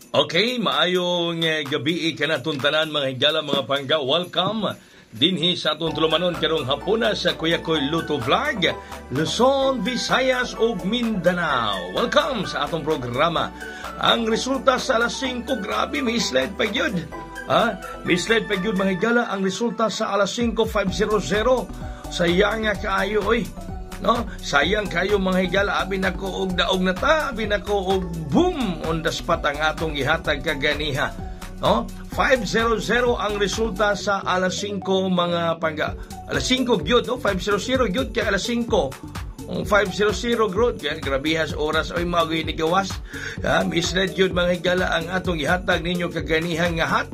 Okay, maayong gabi kanatuntanan mga higala mga pangga. Welcome dinhi sa atong tulumanon karong hapuna sa Kuya Koy Luto Vlog, Luzon, Visayas ug Mindanao. Welcome sa atong programa. Ang resulta sa alas 5, grabe, misled pa gyud. Misled pa gyud mga higala ang resulta sa alas 5:500. Sayang nga kaayo oy. No, sayang kayo mga higala, abi nako og daog na ta, abi nako og boom on the spot ang atong ihatag kaganiha. No, 500 ang resulta sa alas 5 mga pangga. Alas 5 gyud, no, 500 gyud kay alas 5. Ang 500 growth, kaya grabihas oras ay magoy ni gawas. Misled gyud mga higala ang atong ihatag ninyo kaganiha nga hat.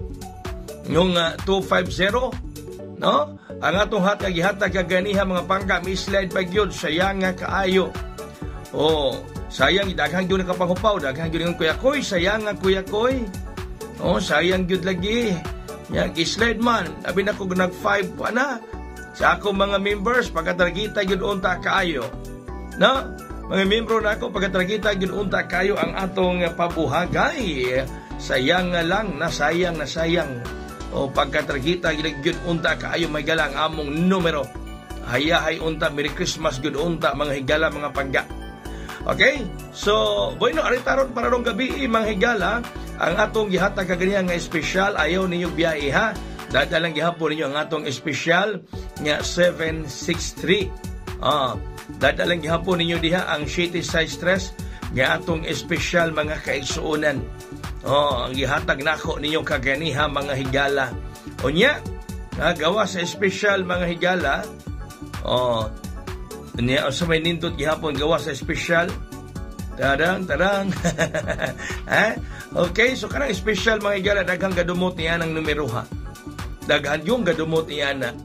Yung 250, no? Ang atong hatag-ihatag kaganiha mga pangga, misled pa gyud, sayang nga kaayo. Sayang daghang gyud nakapanghupaw, daghang gyud ng Kuya Koy, sayang nga Kuya Koy. Sayang gyud lagi. Nya gisled man, abi nako nag 5 pa na. Sa ako mga members pagkatargita gyud unta kaayo. No? Mga membro nako pagkatargita gyud unta kaayo ang atong pabuhagay. Sayang nga lang, nasayang. O pagkatargita gyud unta kaayo may gala ang among numero. Hayahay unta, Merry Christmas gyud unta mga higala mga pangga. Okay? So, bueno, aritaron para rong gabi mga higala, ang atong gihatag kaganiya nga espesyal, ayaw ninyo biyahe ha. Dadalang gihapon ninyo ang atong espesyal nga 763. Dadalang gihapon ninyo diha ang City Size Stress nga atong espesyal mga kaigsuonan. Ang gihatag nako ninyo kaganiha mga higala. Unya, gawa sa espesyal mga higala. Unya, sa may nindot gihapon gawa sa espesyal. Tarang. Okay, so kanang espesyal mga higala, daghang gadumot niya ng numero ha. Daghan yung gadumot niya na.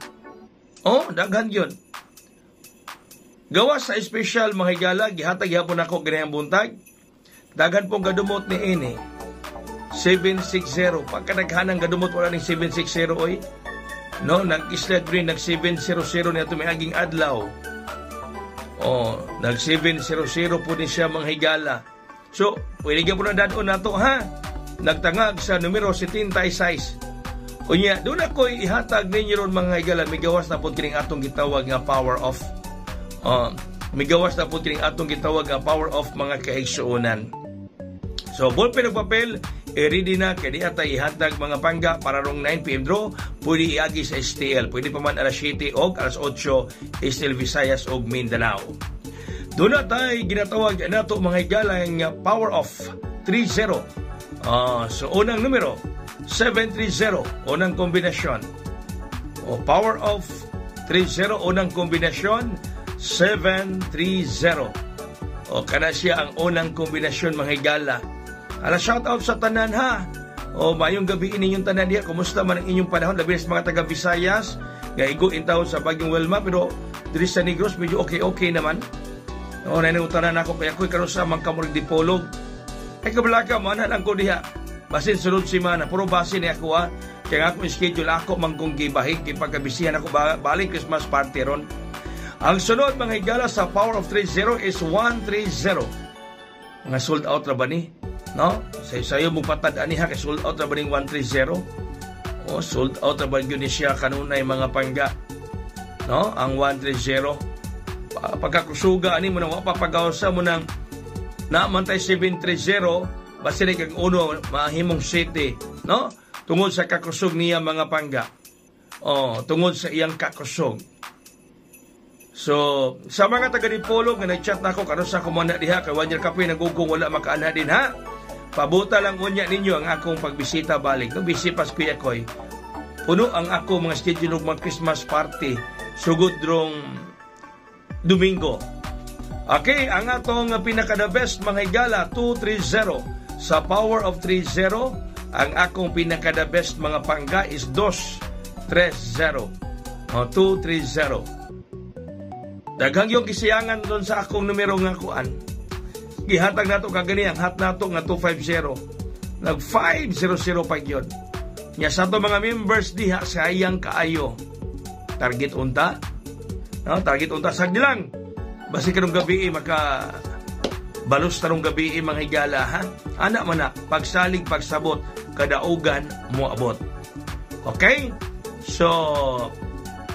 Daghan yun. Gawa sa espesyal mga higala, gihatag gihapon ako ganihang buntag. Daghan pong gadumot ni ini. 760. Pagkadaghanang gadumot wala ng 760 oy. No, nag-islet rin nag 700 na ito may aging adlaw. Nag 700 po din siya mga higala. So, pwede ka po na dadon na ito ha. Nagtangag sa numero 76. Unya, doon ako ihatag ninyo ron mga higala. May gawas na po kining atong gitawag nga power off. May gawas na po kining atong gitawag nga power off mga kaigsuonan. So, ballpen ng papel, ready na, kaya di ata ihatag mga pangga para rong 9 p.m. draw, pwede iagi sa STL. Pwede pa man alas 7 o alas 8, STL Visayas o Mindanao. Doon na tayo ginatawag na ito mga higala ng power off 30. So, unang numero, 730, unang kombinasyon. Power off 30, unang kombinasyon, 730. Kana siya ang unang kombinasyon mga higala. Shout out sa tanan ha. Mayong gabi inyong tanan diha. Kumusta man ang inyong panahon? Labi sa mga taga Visayas. Gaigo in taon sa Bagyong Wilma, pero diri sa Negros medyo okay naman. Nanungutanan ako kaya ko'y karon sa Mangkamurig Dipolog. Ay kabalaka man lang ko diha. Basin sunod semana, puro basin ni ako ha. Kaya ako schedule ako mangkong gibahig kay pagkabisihan ako balik Christmas party ron. Ang sunod mga higala sa Power of 30 is 130. Mga sold out ra ba ni? No? Sayo mo patad-ani ha, kay sold out na ba ng 130? Sold out na ba yun siya kanunay mga pangga? No? Ang 130. Pagkakusuga, ani mo na mapapagawsa mo ng naamantay 730, basta na kang uno, mahimong city. No? Tungod sa kakusog niya mga pangga. Tungod sa iyang kakusog. So, sa mga taga-Dipolog nga nag-chat na ako, kano sa kumanda diha, kay 1 year kapoy, nagugong wala makaana din ha. Pabuta lang unya ninyo ang akong pagbisita balik. No, bisipas Kuya Koy. Puno ang ako mga schedule ng mga Christmas party. Sugod drong Domingo. Okay, ang atong pinaka-the best mga higala, 230. Sa Power of 30, ang akong pinaka-the best mga pangga is 230. 230. Daghang yung kisiyangan doon sa akong numero nga kuan. Gihatag nato kagani ang hat nato nga 250. Nag 500 pa gyud. Nya sa to mga members diha sayang kaayo. Target unta. No, target unta sagdi lang. Basi kanong gabi Balos tarong gabi mga higala ha. Anak man na, pagsalig pagsabot kadaugan mo abot. Okay? So,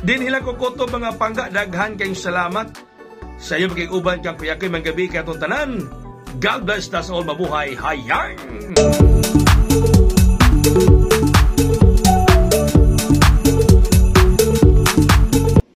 din hila ko kuto mga pangga, daghan kayong salamat sa iyo maging-uban kang kuya ko'y manggabi katong tanan. God bless us all, mabuhay, hayang!